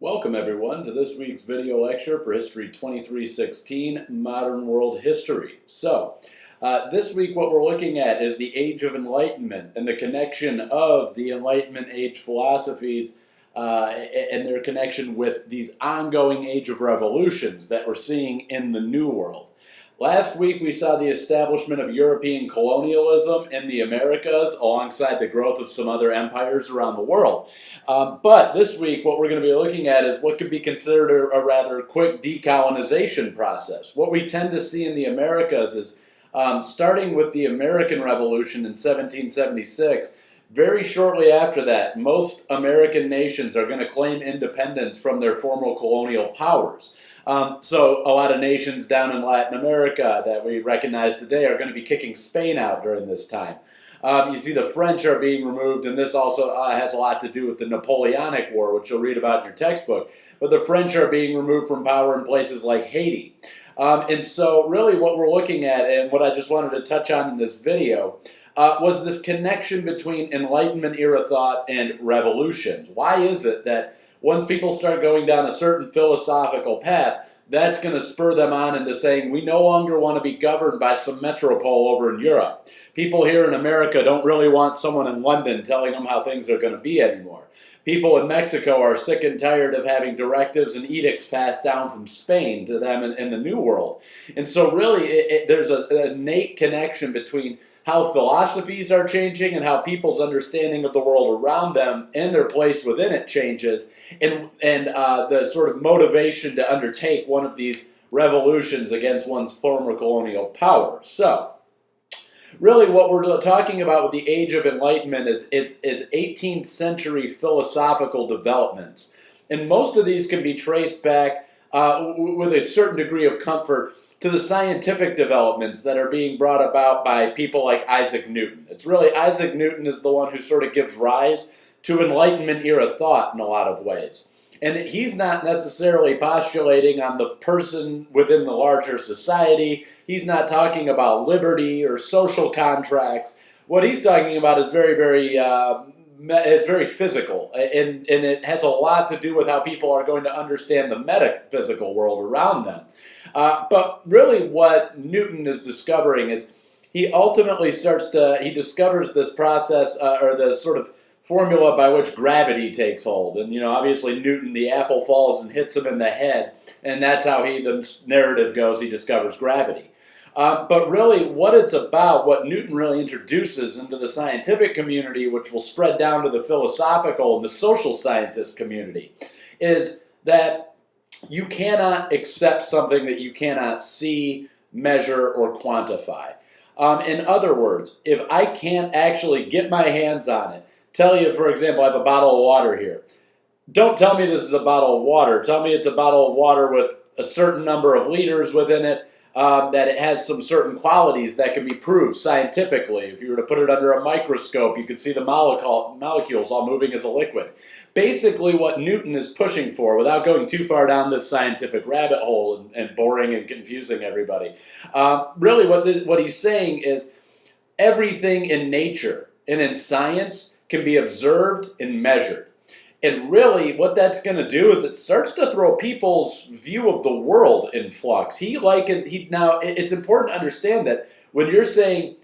Welcome everyone to this week's video lecture for History 2316, Modern World History. This week what we're looking at is the Age of Enlightenment and the connection of the Enlightenment age philosophies and their connection with these ongoing age of revolutions that we're seeing in the New World. Last week we saw the establishment of European colonialism in the Americas alongside the growth of some other empires around the world. But this week what we're going to be looking at is what could be considered a rather quick decolonization process. What we tend to see in the Americas is starting with the American Revolution in 1776, very shortly after that, most American nations are going to claim independence from their former colonial powers. So a lot of nations down in Latin America that we recognize today are going to be kicking Spain out during this time. You see the French are being removed, and this also has a lot to do with the Napoleonic War, which you'll read about in your textbook. But the French are being removed from power in places like Haiti. And so really what we're looking at, and what I just wanted to touch on in this video, was this connection between Enlightenment era thought and revolutions. Why is it that once people start going down a certain philosophical path, that's going to spur them on into saying, we no longer want to be governed by some metropole over in Europe. People here in America don't really want someone in London telling them how things are going to be anymore. People in Mexico are sick and tired of having directives and edicts passed down from Spain to them in the New World. And so really there's an innate connection between how philosophies are changing and how people's understanding of the world around them and their place within it changes, and the sort of motivation to undertake one of these revolutions against one's former colonial power. So really what we're talking about with the Age of Enlightenment is 18th century philosophical developments. And most of these can be traced back with a certain degree of comfort to the scientific developments that are being brought about by people like Isaac Newton. It's really Isaac Newton is the one who sort of gives rise to Enlightenment era thought in a lot of ways. And he's not necessarily postulating on the person within the larger society. He's not talking about liberty or social contracts. What he's talking about is very physical, and it has a lot to do with how people are going to understand the metaphysical world around them. But really what Newton is discovering is he ultimately discovers this process, or the sort of formula by which gravity takes hold. And, obviously Newton, the apple falls and hits him in the head, and that's how the narrative goes, he discovers gravity. But really what it's about, what Newton really introduces into the scientific community, which will spread down to the philosophical and the social scientist community, is that you cannot accept something that you cannot see, measure, or quantify. In other words, if I can't actually get my hands on it, tell you, for example, I have a bottle of water here. Don't tell me this is a bottle of water. Tell me it's a bottle of water with a certain number of liters within it, that it has some certain qualities that can be proved scientifically. If you were to put it under a microscope, you could see the molecules all moving as a liquid. Basically what Newton is pushing for, without going too far down this scientific rabbit hole and boring and confusing everybody, really what he's saying is everything in nature and in science can be observed and measured. And really what that's going to do is it starts to throw people's view of the world in flux. Now it's important to understand that when you're saying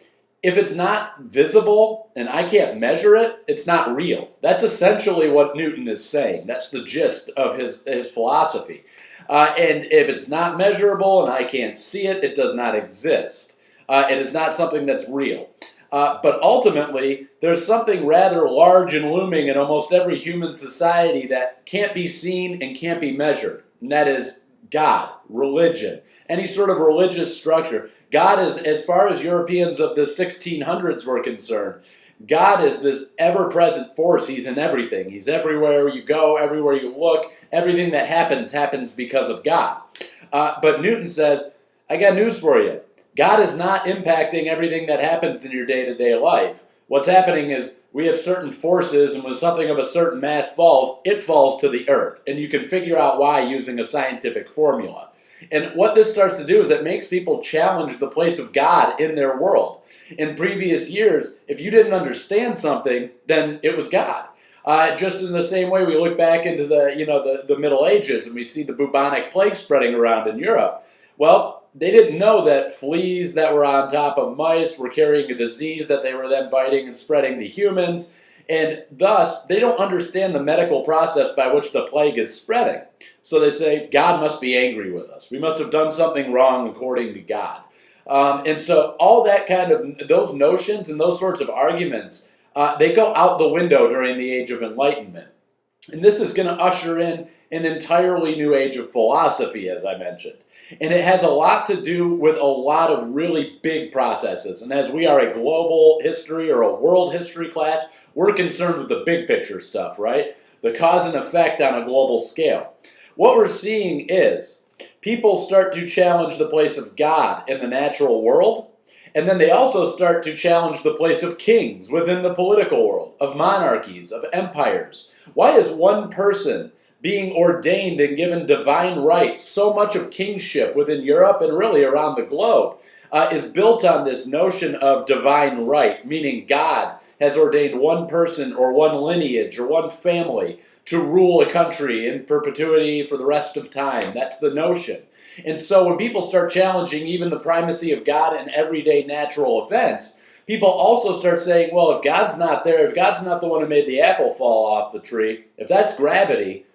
if it's not visible and I can't measure it, it's not real. That's essentially what Newton is saying. That's the gist of his philosophy. And if it's not measurable and I can't see it, it does not exist. It is not something that's real. But ultimately, there's something rather large and looming in almost every human society that can't be seen and can't be measured. And that is God, religion, any sort of religious structure. God is, as far as Europeans of the 1600s were concerned, God is this ever-present force. He's in everything. He's everywhere you go, everywhere you look. Everything that happens because of God. But Newton says, I got news for you. God is not impacting everything that happens in your day-to-day life. What's happening is we have certain forces, and when something of a certain mass falls, it falls to the earth. And you can figure out why using a scientific formula. And what this starts to do is it makes people challenge the place of God in their world. In previous years, if you didn't understand something, then it was God. Just in the same way we look back into the Middle Ages and we see the bubonic plague spreading around in Europe. Well, they didn't know that fleas that were on top of mice were carrying a disease that they were then biting and spreading to humans. And thus, they don't understand the medical process by which the plague is spreading. So they say, God must be angry with us. We must have done something wrong according to God. And so all that kind of, those notions and those sorts of arguments, they go out the window during the Age of Enlightenment. And this is going to usher in an entirely new age of philosophy, as I mentioned. And it has a lot to do with a lot of really big processes. And as we are a global history or a world history class, we're concerned with the big picture stuff, right? The cause and effect on a global scale. What we're seeing is people start to challenge the place of God in the natural world. And then they also start to challenge the place of kings within the political world, of monarchies, of empires. Why is one person being ordained and given divine rights? So much of kingship within Europe and really around the globe is built on this notion of divine right, meaning God has ordained one person or one lineage or one family to rule a country in perpetuity for the rest of time. That's the notion. And so when people start challenging even the primacy of God in everyday natural events, people also start saying, well, if God's not there, if God's not the one who made the apple fall off the tree, if that's gravity,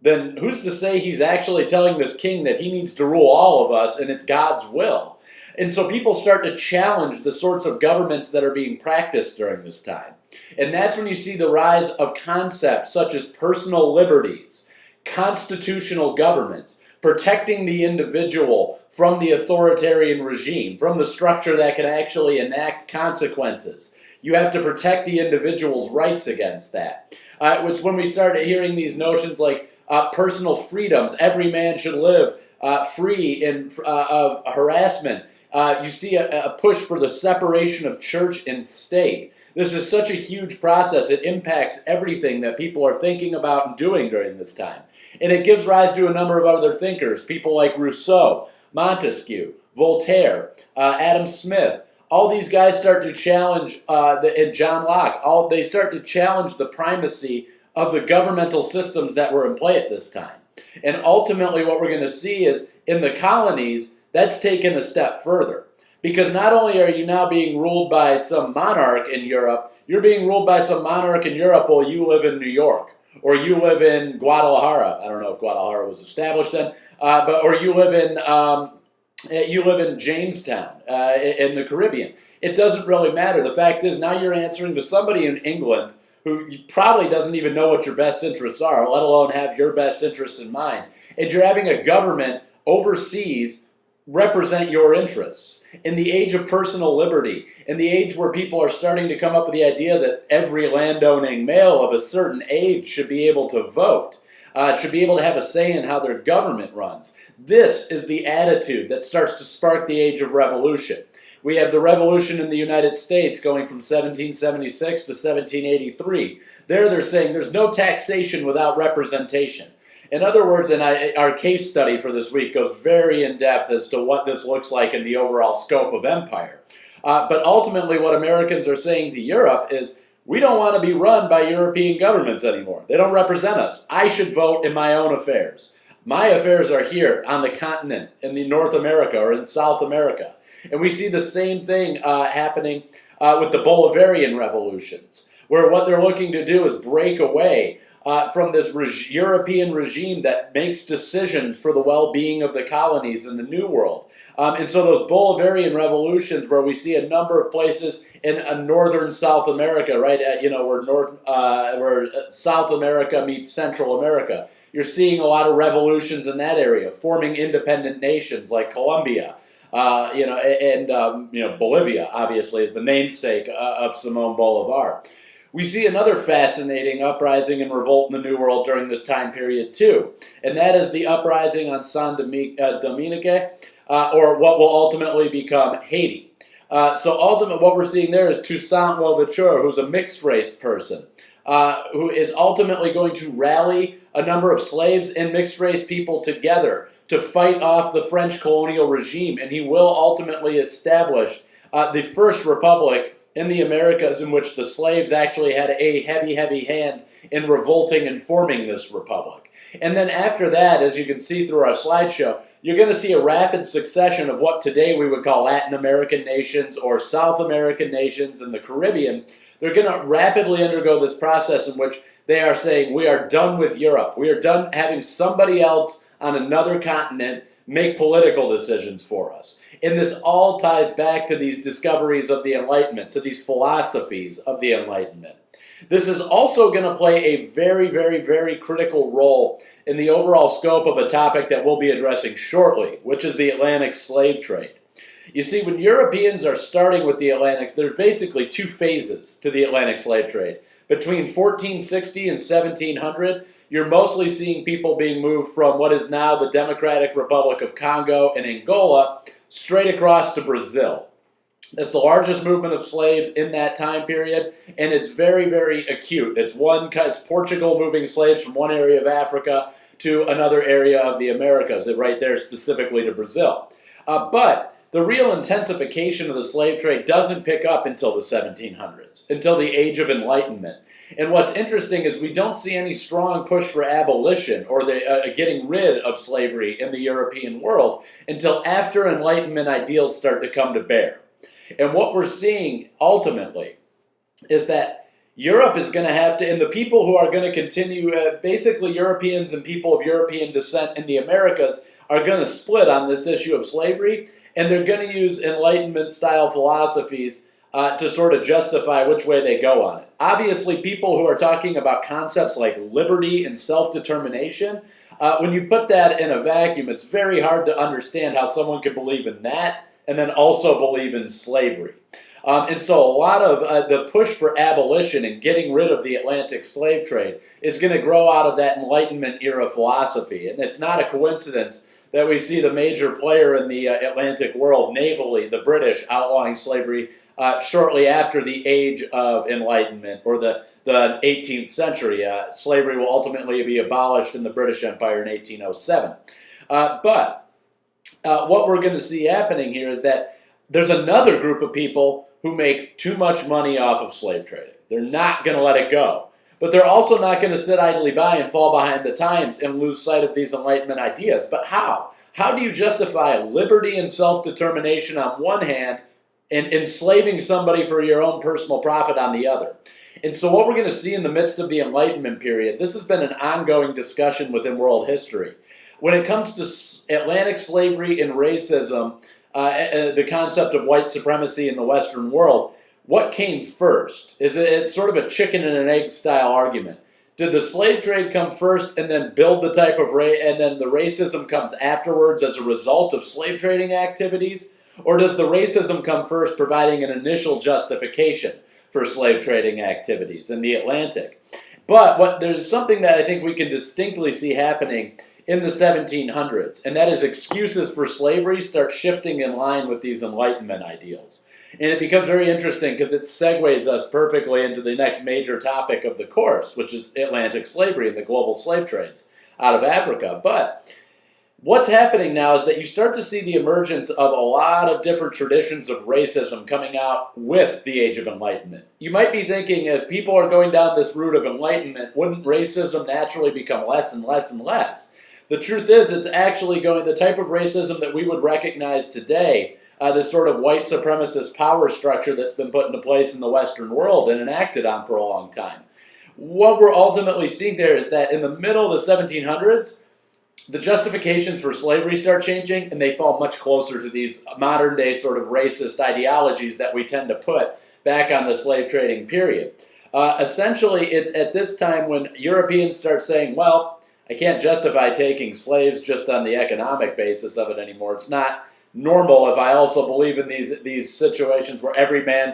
then who's to say he's actually telling this king that he needs to rule all of us and it's God's will? And so people start to challenge the sorts of governments that are being practiced during this time. And that's when you see the rise of concepts such as personal liberties, constitutional governments, protecting the individual from the authoritarian regime, from the structure that can actually enact consequences. You have to protect the individual's rights against that. It's when we start hearing these notions like personal freedoms, every man should live free of harassment. You see a push for the separation of church and state. This is such a huge process. It impacts everything that people are thinking about and doing during this time. And it gives rise to a number of other thinkers, people like Rousseau, Montesquieu, Voltaire, Adam Smith. All these guys start to challenge, and John Locke, they start to challenge the primacy of the governmental systems that were in play at this time. And ultimately what we're going to see is in the colonies, that's taken a step further. Because not only are you now being ruled by some monarch in Europe, you're being ruled by some monarch in Europe while you live in New York. Or you live in Guadalajara. I don't know if Guadalajara was established then. Or you live in Jamestown in the Caribbean. It doesn't really matter. The fact is now you're answering to somebody in England who probably doesn't even know what your best interests are, let alone have your best interests in mind. And you're having a government overseas represent your interests. In the age of personal liberty, in the age where people are starting to come up with the idea that every landowning male of a certain age should be able to vote, should be able to have a say in how their government runs. This is the attitude that starts to spark the age of revolution. We have the revolution in the United States going from 1776 to 1783. They're saying there's no taxation without representation. In other words, our case study for this week goes very in depth as to what this looks like in the overall scope of empire. But ultimately what Americans are saying to Europe is, we don't want to be run by European governments anymore. They don't represent us. I should vote in my own affairs. My affairs are here on the continent, in the North America or in South America. And we see the same thing happening with the Bolivarian revolutions, where what they're looking to do is break away from this European regime that makes decisions for the well-being of the colonies in the New World. And so those Bolivarian revolutions, where we see a number of places in northern South America, right? Where South America meets Central America, you're seeing a lot of revolutions in that area, forming independent nations like Colombia. Bolivia obviously is the namesake of Simón Bolívar. We see another fascinating uprising and revolt in the New World during this time period too, and that is the uprising on San Dominique, or what will ultimately become Haiti. So ultimately what we're seeing there is Toussaint Louverture, who's a mixed-race person, who is ultimately going to rally a number of slaves and mixed-race people together to fight off the French colonial regime, and he will ultimately establish the first republic in the Americas in which the slaves actually had a heavy, heavy hand in revolting and forming this republic. And then after that, as you can see through our slideshow, you're going to see a rapid succession of what today we would call Latin American nations or South American nations and the Caribbean. They're going to rapidly undergo this process in which they are saying, we are done with Europe. We are done having somebody else on another continent make political decisions for us. And this all ties back to these discoveries of the Enlightenment, to these philosophies of the Enlightenment. This is also going to play a very, very, very critical role in the overall scope of a topic that we'll be addressing shortly, which is the Atlantic slave trade. You see, when Europeans are starting with the Atlantic, there's basically two phases to the Atlantic slave trade. Between 1460 and 1700, you're mostly seeing people being moved from what is now the Democratic Republic of Congo and Angola straight across to Brazil. It's the largest movement of slaves in that time period, and it's very, very acute. It's Portugal moving slaves from one area of Africa to another area of the Americas, right there specifically to Brazil. But the real intensification of the slave trade doesn't pick up until the 1700s, until the Age of Enlightenment. And what's interesting is we don't see any strong push for abolition or the getting rid of slavery in the European world until after Enlightenment ideals start to come to bear. And what we're seeing ultimately is that Europe is going to have to, and the people who are going to continue, basically Europeans and people of European descent in the Americas are going to split on this issue of slavery, and they're going to use Enlightenment-style philosophies to sort of justify which way they go on it. Obviously, people who are talking about concepts like liberty and self-determination, when you put that in a vacuum, it's very hard to understand how someone could believe in that and then also believe in slavery. And so a lot of the push for abolition and getting rid of the Atlantic slave trade is going to grow out of that Enlightenment era philosophy. And it's not a coincidence that we see the major player in the Atlantic world, navally, the British, outlawing slavery shortly after the Age of Enlightenment, or the 18th century. Slavery will ultimately be abolished in the British Empire in 1807. But what we're going to see happening here is that there's another group of people who make too much money off of slave trading. They're not going to let it go. But they're also not going to sit idly by and fall behind the times and lose sight of these Enlightenment ideas. But how? How do you justify liberty and self-determination on one hand and enslaving somebody for your own personal profit on the other? And so what we're going to see in the midst of the Enlightenment period, this has been an ongoing discussion within world history. When it comes to Atlantic slavery and racism, the concept of white supremacy in the Western world, what came first? It's sort of a chicken and an egg style argument. Did the slave trade come first and then build the type of and then the racism comes afterwards as a result of slave trading activities? Or does the racism come first, providing an initial justification for slave trading activities in the Atlantic? But there's something that I think we can distinctly see happening in the 1700s, and that is excuses for slavery start shifting in line with these Enlightenment ideals. And it becomes very interesting because it segues us perfectly into the next major topic of the course, which is Atlantic slavery and the global slave trades out of Africa. But what's happening now is that you start to see the emergence of a lot of different traditions of racism coming out with the Age of Enlightenment. You might be thinking, if people are going down this route of Enlightenment, wouldn't racism naturally become less and less and less? The truth is, it's actually going, the type of racism that we would recognize today, this sort of white supremacist power structure that's been put into place in the Western world and enacted on for a long time. What we're ultimately seeing there is that in the middle of the 1700s, the justifications for slavery start changing, and they fall much closer to these modern day sort of racist ideologies that we tend to put back on the slave trading period. Essentially, it's at this time when Europeans start saying, well, I can't justify taking slaves just on the economic basis of it anymore. It's not normal if I also believe in these situations where every man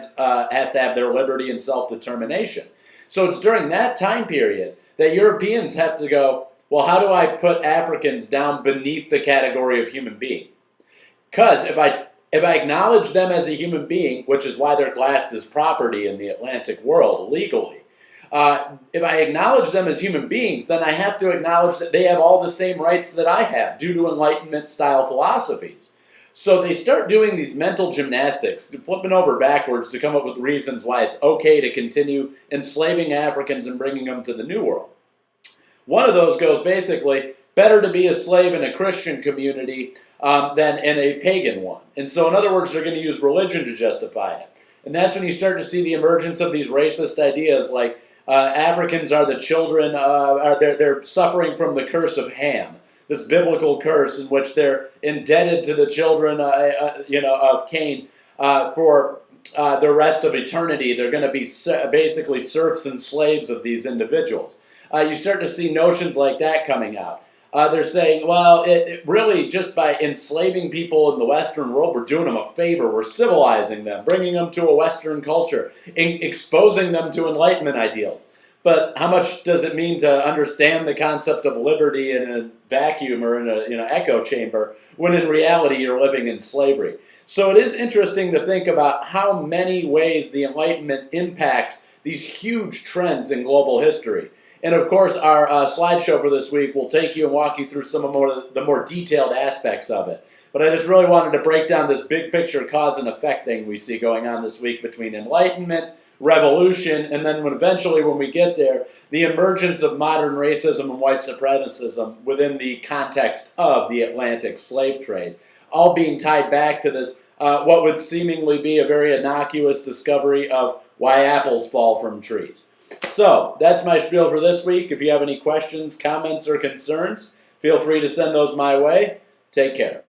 has to have their liberty and self-determination. So it's during that time period that Europeans have to go, well, how do I put Africans down beneath the category of human being? Because if I acknowledge them as a human being, which is why they're classed as property in the Atlantic world legally, if I acknowledge them as human beings, then I have to acknowledge that they have all the same rights that I have due to Enlightenment-style philosophies. So they start doing these mental gymnastics, flipping over backwards to come up with reasons why it's okay to continue enslaving Africans and bringing them to the New World. One of those goes basically, better to be a slave in a Christian community than in a pagan one. And so in other words, they're going to use religion to justify it. And that's when you start to see the emergence of these racist ideas like Africans are the children, they're suffering from the curse of Ham, this biblical curse in which they're indebted to the children of Cain for the rest of eternity. They're going to be basically serfs and slaves of these individuals. You start to see notions like that coming out. They're saying, well, it really just by enslaving people in the Western world, we're doing them a favor. We're civilizing them, bringing them to a Western culture, exposing them to Enlightenment ideals. But how much does it mean to understand the concept of liberty in a vacuum or in an echo chamber when in reality you're living in slavery? So it is interesting to think about how many ways the Enlightenment impacts these huge trends in global history. And of course, our slideshow for this week will take you and walk you through some of the more detailed aspects of it. But I just really wanted to break down this big picture cause and effect thing we see going on this week between Enlightenment, revolution, and then eventually when we get there, the emergence of modern racism and white supremacism within the context of the Atlantic slave trade, all being tied back to this, what would seemingly be a very innocuous discovery of why apples fall from trees. So, that's my spiel for this week. If you have any questions, comments, or concerns, feel free to send those my way. Take care.